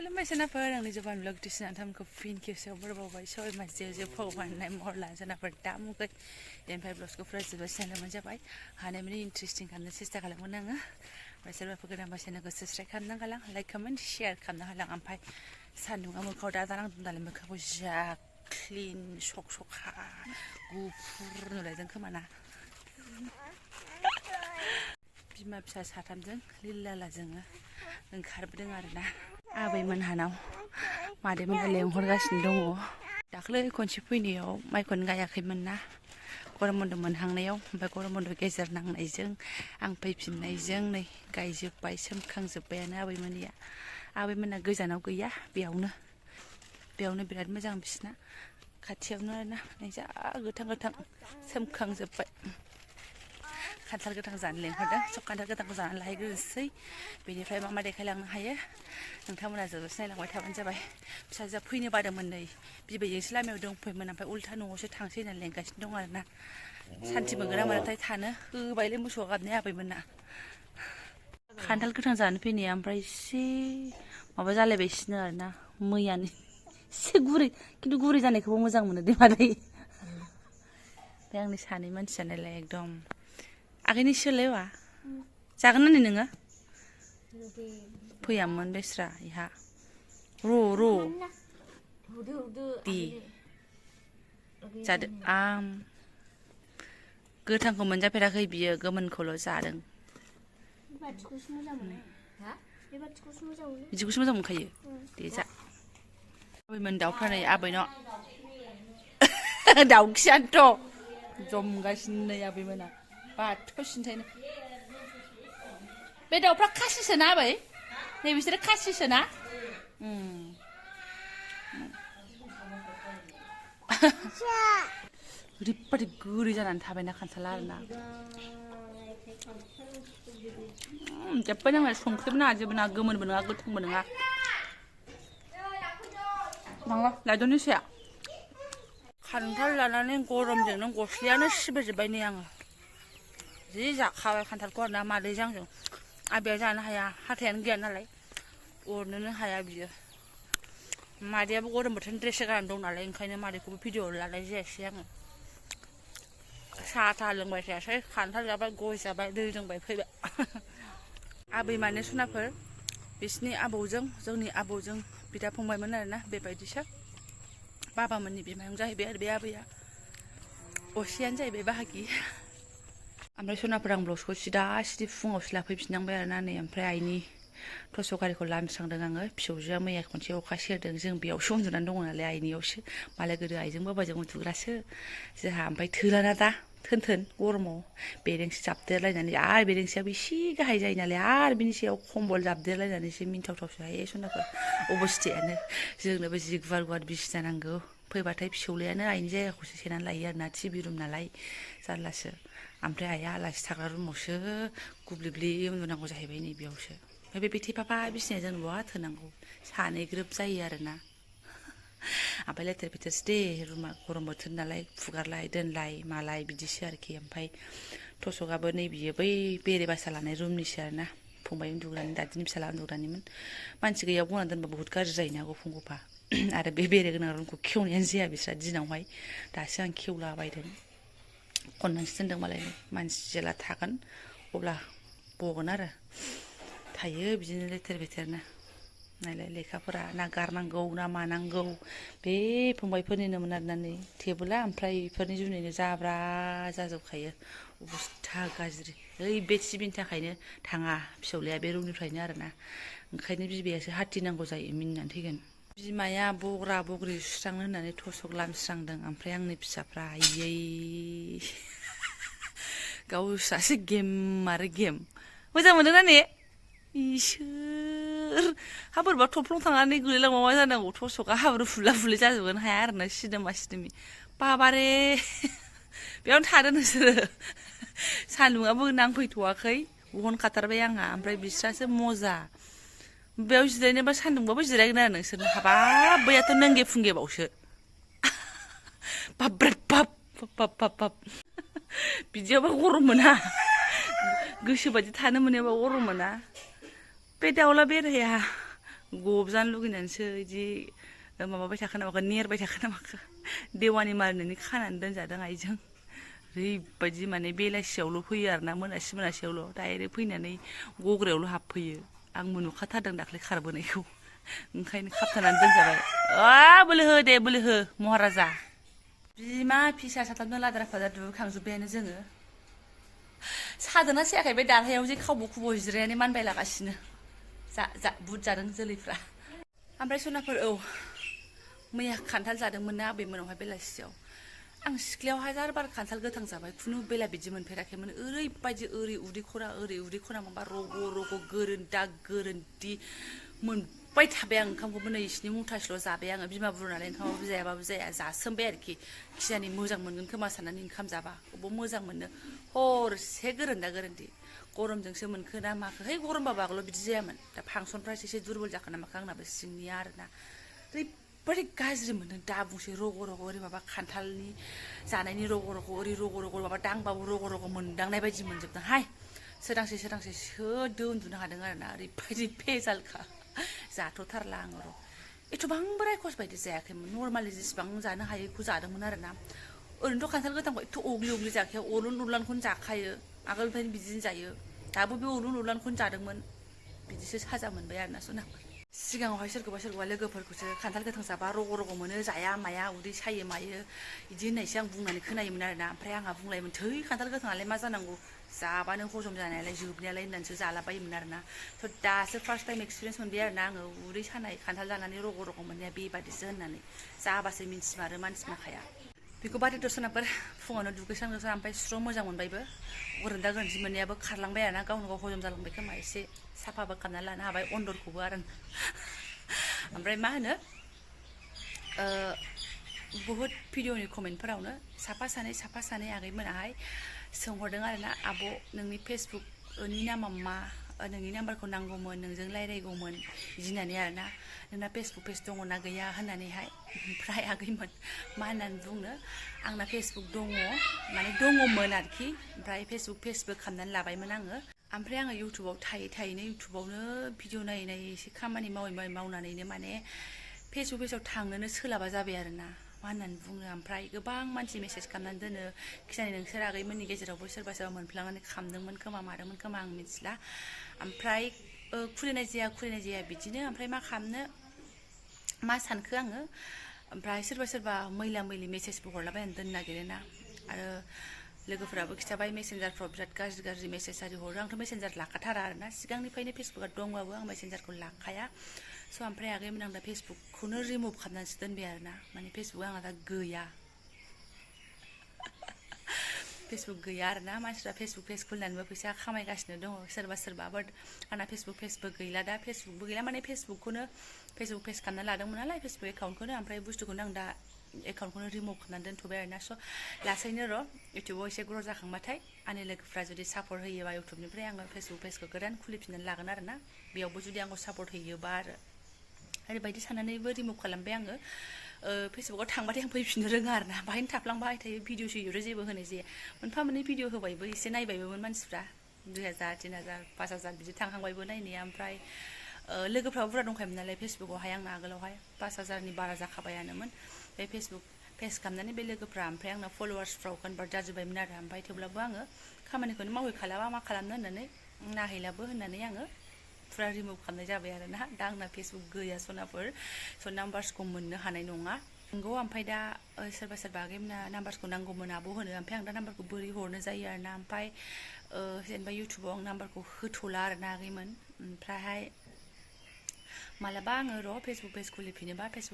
खुलुमबाय सोनाफोर आंनि जबानब्लग दिसिना थामखौ फिन खेबसेयाव बरबावबाय सबाय मासेयाव जे फगबाननाय महर लानो सोनाफोर दा मुगै बेनिफ्राय ब्लगखौ फोजोबबाय चेनेलमोन जाबाय हानायमानि इन्टारेस्टिं खालामनो सेस्था खालामगोन आङो ओमफ्राय सोरबाफोर गोदानबा चेनेलखौ साबस्क्राइब खालामनो हालां लाइक कमेन्ट शेयार खालामनो हालां ओमफ्राय सान्दुङा मोखाङाव दा जानांदों दालाय मोखांखौ जा क्लिन सखा गुफुर नुलायदों खोमाना बिमा फिसा साथामजों लिल्लाला जोङो ओंखारबोदों आरोना आबैमोनहानाव मादैमोनहा लेंहरगासिनो दङ दाख्लै खनसे फैनायाव माइखौनो गायाखैमोन ना गरम बन्द मोनहांनायाव ओमफ्राय गरम बन्द गेजेर नांनायजों आं फैफिननायजों नै गायजोब्बाय सोमखांजोब्बायानो आबैमोना गोजानाव गैया बेयावनो बिराद मोजां बिसिना खाथियावनो आरोना नै जा गोथां गोथां सोमखांजोब्बाय खान्थाल गोथां जानो लेंहरदों सब खान्थाल गोथांखौ जानानै लाहैग्रोनोसै बेनिफ्राय मा देखायलांनो हायो नोंथांमोना जोबोद नायलांबाय थाबानो जाबाय फिसाजोआ फैनो बादोंमोन नै बिबैजोंसो लामायाव दंफैयोमोन ओमफ्राय उल्था न'आवसो थांसै होननानै लेंगासिनो दं आरोना सान्थि मोनगोन ना मोनाथाय थानो होबायलै मोसौआ गाबनाय आबैमोनना खान्थाल गोथां जानो फैनाया ओमफ्राय एसे माबा जालायबायसिनो आरोना मैयानि एसे गुरै खिन्थु गुरै जानायखौबो मोजां मोनो दे मादै बे आंनि सानै मानसियानालाय एकदम आगैनि सोलायवा जागोन नानि नोङो फैयामोन बेस्रा इहा र' दे जादो आम गोथांखौ मोनजाफेराखै बियो गोमोनखौल' जादों बिदिखौसो मोजां मोनखायो दे जा आबैमोन दाउफ्रा नै आबैनाव दाउखियानोथ' जमगासिनो नै आबैमोना बाथ' सिन्थायनो बे दाउफ्रा खासिसोना आबै नै बिसोरो खासिसोना ओरैबादि गुरै जानानै थाबायना खान्थाला आरोना जेबो नाङा संख्रिबो नाङा जेबो नाङा गोमोनबो नङा गोथांबो नङा माबा लायद'नोसैया खान्थाल लानानै गरमजोंनो गस्लायानो सिबोजोब्बाय नै आङो जि जाखाबाय खान्थालखौ आरोना मादैजों आंजों आबैया जानो हाया हाथायानो गैया नालाय अरनोनो हाया बियो मादैयाबो गरम बोथोरनि ड्रेस गाननानै दं नालाय ओंखायनो मादैखौबो भिडिअ लानाय जायासै आङो साहा थाहा लोंबाय थायासै खान्थाल जाबाय गय जाबाय दै लोंबाय फैबाय आबै माने सनाफोर बिसिनि आबौजों जोंनि आबौजों बिदा फंबायमोन आरोना बेबायदिसो बाबामोननि बिमायं जाहैबाय आरो बे आबैया असेयानो जाहैबाय बाहागि ओमफ्राय सनाफोर आं ब्लगखौ सिदा फुङावसो लाफैफिननांबाय आरोना नै ओमफ्राय आइनि टस' गारिखौ लामस्रांदों आङो फिसौजोआ मैया खनसे अखा सेरदों जों बेयावसो उन्दुनानै दङ नालाय आइनियावसो मालाय गोदो आइजों बाबाजों उन्दुग्रासो जोंहा ओमफ्राय थोलाना दा थोन गरमाव बेरेंसि जाबदेरलायनानै आरो बेरेंसियाबो एसे गाहाय जायो नालाय आरो बिनि सायाव खम्बल जाबदेरलायनानै एसे मिन्थावथावसो हायो सनाफोर अबस्थायानो जोंनोबो जि गुवार बिसिना नांगौ फैबाथाय फिसौलायानो आइनि जायगाखौसो सेनानै लायो आरोना टिभि रुम नालाय जारलासो ओमफ्राय आइया आलासि थाग्रा रुमावसो गुब्लिब्लि उन्दुनांगौ जाहैबाय नै बेयावसो ओमफ्राय बे थेफाफा बिसिनाया जों बहा थोनांगौ सानै ग्रोब जायो आरोना ओमफ्राय लेथेर फेथेरसो दे रुमा गरम बोथोर नालाय फुगारलाय दोनलाय मालाय बिदिसो आरोखि ओमफ्राय टसकआबो नै बियो बै बेरे बासा लानाय रुमनिसो आरोना फंबाय उन्दुग्रानि दादिनि फिसाला उन्दुग्रानिमोन मानसि गैयाव बना दोनबा बुहुत गाज्रि जायोना गुफुं गुफा आरो बे बेरे गोनां रुमखौ खेवनायानो जाया बिस्रा दिनावहाय दासो आं खेवलाबायदों खननानैसो दोनदों मालाय मानसि जेला थागोन अब्ला बगोन आरो थायो बिदिनो लेथेर फेथेरनो नायलाय लेखाफोरा ना गारनांगौ ना मानांगौ बे फंबायफोरनिनोमोन आरोना नै टेबोला ओमफ्राय बेफोरनि जुनैनो जाब्रा जाजोबखायो अबस्था गाज्रि ओइ बे टिभिनि थाखायनो थाङा फिसौलाया बे रुमनिफ्रायनो आरोना ओंखायनो बिबैयासो हाथिनांगौ जायो मिनिनानै थैगोन बिमाया बग्रा बग्रि सुस्रांनो होननानै टसक लामस्रांदों ओमफ्राय आंनि फिसाफ्रा आयै गावस्रासो गेम आरो गेम मोजां मोनदोंना ने इसोर हा बोरैबा थफ्लं थांनानै गोलैलांबा मा जानांगौ टसकआ हाब्रु फुला फुलि जाजोबगोन हाया आरोना सिदोमा सिदोमि बाबारे बेयावनो थादो नोंसोरो सान्दुंआबो नांफैथ'वाखै बहनखाथारबाय आंहा ओमफ्राय बिस्रासो मजा बेयाव जिरायनोबा सान्दुंबाबो जिरायगोन आरो नोंसोरनो हाबाब बैयाथ' नोंगे फुंगेबावसो बाब बिदियावबा गरम मोना गोसो बायदि थानो मोनायाबा गरम मोना बे दाउला बेराया गबजानो लुगैनानैसो बिदि माबाबाय थाखो नामाखो नेरबाय थाखो नामाखो देवानि मारिनानै खानानै दोनजादों आइजों ओरैबायदि माने बेलासियावल' फैयो आरोना मोनासियावल' डाइरेक्ट फैनानै गग्रायावल' हाबफैयो आंबो नुखाथारदों दाख्लै खारबोनायखौ ओंखायनो खाबथानानै दोनजाबाय बोलो हो दे बोलो हो महाराजा बिमा फिसा साथामजों लाद्रा फाद्रा दुगैखांजोब्बायानो जोङो सादोना सायाखै बे दारहायाव जे खावब' खुब' जिरायनानै मानबायलागासिनो जा बुद जादों जोलैफ्रा ओमफ्राय सनाफोर मैया खान्थाल जादोंमोन ना आबैमोनावहाय बेलासियाव आं सिख्लायाव हाजार बार खान्थाल गोथां जाबाय खुनु बेला बिदि मोनफेराखैमोन ओरैबायदि ओरै उदै खरा माबा रग' गोरोन्दा गोरोन्थि मोनबाय थाबाय आं ओंखामखौबो नै इसिनि मुथासेल' जाबाय आङो बिमा बुरो नालाय ओंखामाबो जायाबाबो जाया जासोमबाय आरोखि खिजानि मोजां मोनगोन खोमा साननानै ओंखाम जाबा अबाव मोजां मोननो हरसे गोरोन्दा गोरोन्थि गरमजोंसो मोनखो ना माखो है गरमबाबो आगोलाव बिदि जायामोन दा फांसनफ्रासो एसे दुरबल जाखो ना माखो आंनाबो सिंनिया आरोना ओरैबायदि गाज्रि मोनदों दा बुंसै रग' ओरै माबा खान्थालनि जानायनि रग' ओरै रग' माबा दांबाबो रग' मोनदांनाय बायदि मोनजोबदोंहाय सोरांसैसो उन्दुनो हादों आरोना ओरैबायदि भेजालखा जाथ'थारला आङो र' एथ'बांबो रायखस बायदि जायाखैमोन नर्मालि जेसेबां जानो हायोखौ जादोंमोन आरोना ओरैनोथ' खान्थाल गोथांखौ एथ' अग्लि जाखाया अरलुन उरलानखौनो जाखायो आगोलनिफ्रायनो बिदिनो जायो दाबो बे अरलुन उरलानखौनो जादोंमोन बिदिसो साजा मोनबाय आरोना सना सिगाङावहाय सोरखौबा लोगोफोरखौसो खान्थाल गोथां जाबा रग' मोनो जाया माया उदै सायो मायो बिदि होननायसो आं बुंनानै खोनायोमोन आरोना ओमफ्राय आंहा बुंलायोमोन थै खान्थाल गोथाङालाय मा जानांगौ जाबानो हजम जानायालाय जोबनायालाय होननानैसो जालाबायोमोन आरोना थ' दासो फार्स्ट टाइम एक्सपिरियेन्स मोनबाय आरोना आङो उदै सानाय खान्थाल जानानै रग' मोननाया बेबादिसो होननानै जाबासो मिन्थिमारो मानसि माखाया बेखौ बादि दर्शनाफोर फुङावनो दुगैस्रां ओमफ्राय स्र' मोजां मोनबायबो गोरोन्दा गोरोन्थि मोननायाबो खारलांबाय आरोना गावनो गाव हजम जालांबाय खोमा एसे साफाबो खालामनानै लानो हाबाय अन्दरखौबो आरो ओमफ्राय मा होनो बुहुद भिडिअनि कमेन्टफोरावनो साफा सानै आगैमोनाहाय सोंहरदों आरोना आब' नोंनि फेसबुकनि नामा मा नोंनि नाम्बारखौ नांगौमोन नोंजों रायज्लायगौमोन बिदि होननानै आरोना नोंना फेसबुक पेज दङ ना गैया होननानैहाय ओमफ्राय आगैमोन मा होननानै बुंनो आंना फेसबुक दङ माने दङमोन आरोखि ओमफ्राय फेसबुक पेजबो खालामनानै लाबायमोन आङो ओमफ्राय आङो इउटुबाव थायैनो इउटुबावनो भिडिअ नायै एसे खामानि मावनानैनो माने फेसबुक पेजाव थांनोनो सोलाबा जाबाय आरोना मा होननानै बुङो ओमफ्राय गोबां मानसि मेसेज खालामनानै दोनो खिजानि नोंसोर आगैमोननि गेजेरावबो सोरबा मोनफ्लांनानै खालामदोंमोन खोमा मादोंमोन खोमा आं मिथिला ओमफ्राय खुलिनाय जाया बिदिनो ओमफ्राय मा खालामनो मा सानखो आङो ओमफ्राय सोरबा मैला मेसेजबो हरलाबायनानै दोननो नागिरोना आरो लोगोफोराबो खिथाबाय मेसेन्जारफ्राव बिराद गाज्रि मेसेज आरि हरो आंथ' मेसेन्जार लाखाथारा आरोना सिगांनिफ्रायनो फेसबुकआ दंबाबो आं मेसेन्जारखौ लाखाया स' ओमफ्राय आगैमोन आं दा फेसबुकखौनो रिमुभ खालामनानैसो दोनबाय आरोना माने फेसबुकआ आंहा दा गैया आरोना मानसिफ्रा फेसबुक पेज खुलिनानैबो फैसा खामायगासिनो दङ सोरबा बाट आंना फेसबुक पेजबो गैला दा फेसबुकबो गैला माने फेसबुक पेज खालामना लादोंमोन नालाय फेसबुक एकाउन्टखौनो ओमफ्राय बुस्थुखौनो आं दा एकाउन्टखौनो रिमुभ खालामनानै दोनथ'बाय आरोना स' लासैनो र' इउटुबाव एसे ग्र' जाखांबाथाय आंनि लोगोफ्रा जुदि सापर्ट होयोबा इउटुबनिफ्राय आङो फेसबुक पेजखौ गोदान खुलिफिननानै लागोन आरोना बेयावबो जुदि आंखौ सापर्ट होयोबा आरो ओरैबायदि साननानैबो रिमुभ खालामबाय आङो फेसबुकाव थांबाथाय आं फैफिननो रोङा आरोना बाहायनो थाफ्लांबाय थायो भिडिअ सिडिअथ' जेबो होनाय जाया मोनफा मोननै भिडिअ होबायबो एसे नायबायबोमोन मानसिफ्रा 2000 3000 5000 बिदि थांखांबायबो नायनाया ओमफ्राय लोगोफ्राबो बुरजा दंखायोमोन नालाय फेसबुकावहाय आंना आगोलावहाय 5000नि बारा जाखाबायानोमोन बे फेसबुक पेज खालामनानै बे लोगोफ्रा ओमफ्राय आंना फल'वार्सफ्राव कनभार्ट जाजोब्बायमोन आरो ओमफ्राय थेवब्लाबो आङो खामानिखौनो मावहैखालाबा मा खालामनो होननानै नायहैलाबो होननानै आङो फुरा रिमुभ खालामनाय जाबाय आरोना दा आंना फेसबुक गैया सनाफोर स' नाम्बार्सखौ मोननो हानाय नङा नंगौ ओमफ्राय दा सोरबा आगैमोना नाम्बारखौ नांगौमोन आब' होनो ओमफ्राय आं दा नाम्बारखौ बोरै हरनो जायो आरोना ओमफ्राय जेनेबा इउटुबाव आं नाम्बारखौ होथ'ला आरोना आगैमोन ओमफ्रायहाय मालाबा आङो र' फेसबुक पेज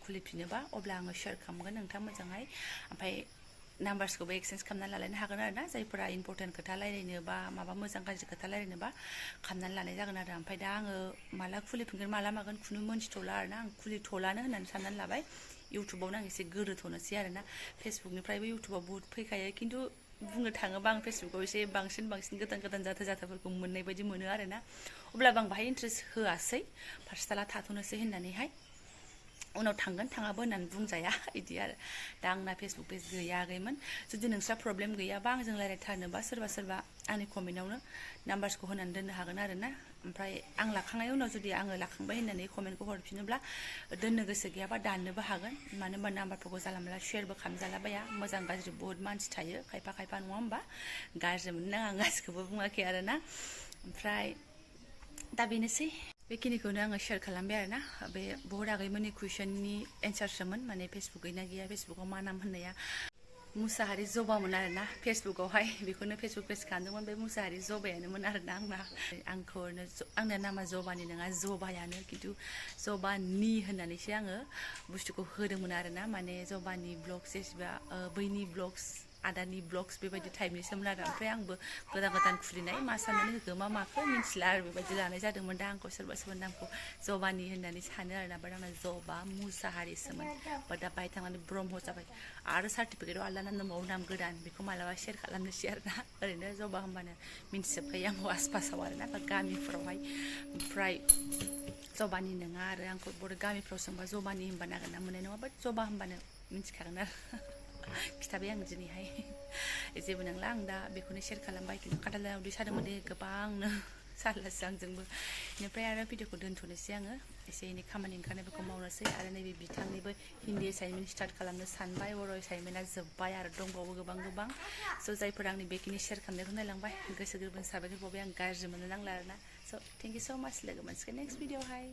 खुलिफिनोबा अब्ला आङो शेयार खालामगोन नोंथां मोजाङै ओमफ्राय नाम्बार्सखौबो एक्सचेन्ज खालामनानै लालायनो हागोन आरोना जायफोरा इम्परटेन्ट खोथा रायलायनो बा माबा मोजां गाज्रि खोथा रायलायनोबा खालामनानै लानाय जागोन आरो ओमफ्राय दा आङो माला खुलिफिनगोन माला मागोन खुनु मोनथिथ'ला आरोना आं खुलिथ'लानो होननानै साननानै लाबाय इउटुबावनो आं एसे गोरोथ'नोसै आरोना फेसबुकनिफ्रायबो इउटुबाव बुहुद फैखायो खिन्थु बुंनो थाङोबा आं फेसबुकाव एसे बांसिन गोदान जाथायफोरखौ मोननाय बायदि मोनो आरोना अब्लाबो आं बाहाय इन्ट्रेस्ट होआसै फार्स्टआला थाथ'नोसै होननानैहाय उनाव थांगोन थाङाबो होननानै बुंजाया इदि आरो दा आंना फेसबुक पेज गैयाखैमोन जुदि नोंस्रा प्रब्लेम गैयाबा आंजों रायज्लायथारनोबा सोरबा आंनि कमेन्टआवनो नाम्बारसखौ होनानै दोननो हागोन आरो ना ओमफ्राय आं लाखांनायनि उनाव जुदि आङो लाखांबाय होननानै कमेन्टखौ हरफिनोब्ला दोननो गोसो गैयाबा दाननोबो हागोन मानो होनबा नाम्बारफोरखौ जानला मोनला शेयारबो खालामजालाबाया मोजां गाज्रि बहुत मानसि थायो खायफा नङा होमबा गाज्रि मोननो आं गासिखौबो बुङाखै आरो ना ओमफ्राय दा बेनोसै बेखिनिखौनो आङो शेयार खालामबाय आरो ना बे बहुत आगैमोननि कुइसननि एन्सारसोमोन माने फेसबुक गैना गैया फेसबुकाव मा नाम होननाया मुसाहारि जबामोन आरो ना फेसबुकावहाय बेखौनो फेसबुक पेज खालामदोंमोन बे मुसाहारि जबायानोमोन आरो ना आंना नामा जबानि नङा जबायानो खिन्थु जबानि होननानैसो आङो बुस्थुखौ होदोंमोन आरो ना माने जबानि ब्लग्स जेसेबा बैनि ब्लग्स आदानि ब्लग्स बेबायदि टाइपनिसोमोन आरो ओमफ्राय आंबो गोदान खुलिनाय मा साननानै होखो मा माखो मिन्थिला आरो बेबायदि लानाय जादोंमोन दा आंखौ सोरबा नामखौ जबानि होननानै सानो आरोना बाट आंना जबा मुसाहारिसोमोन बाट दा बाहाय थांनानै ब्रह्म जाबाय आरो सार्टिफिकेटआव आलदा नाम दंबावो नाम गोदान बेखौ मालाबा शेयार खालामनोसै आरो ना ओरैनो जबा होनबानो मिन्थिजोबखायो आंखौ आसपासाव आरो ना बा गामिफोरावहाय ओमफ्राय जबानि नङा आरो आंखौ बर' गामिफ्राव सोंबा जबानि होनबा नागिरना मोननाय नङा बाट जबा होनबानो मिन्थिखागोन आरो खिथाबाय आं दिनैहाय जेबो नंला आं दा बेखौनो शेयार खालामबाय खिन्थु खान्थाल उदै सादोंमोन दे गोबांनो सारलासो आंजोंबो बेनिफ्राय आरो भिडिअखौ दोनथ'नोसै आङो एसे एनै खामानि ओंखारनायफोरखौ मावनोसै आरो नैबे बिथांनिबो हिन्दी एसाइनमेन्ट स्टार्ट खालामनो सानबाय बर' एसाइनमेन्टआ जोब्बाय आरो दंबावो गोबां स' जायफोर आंनि बेखिनि शेयार खालामनायखौ नायलांबाय गोसो गोरबोनि साबायखर बावबाय आं गाज्रि मोननो नांला आरोना स' थेंक इउ स' माच लोगो मोनसिगोन नेक्स्ट भिडिअ'हाय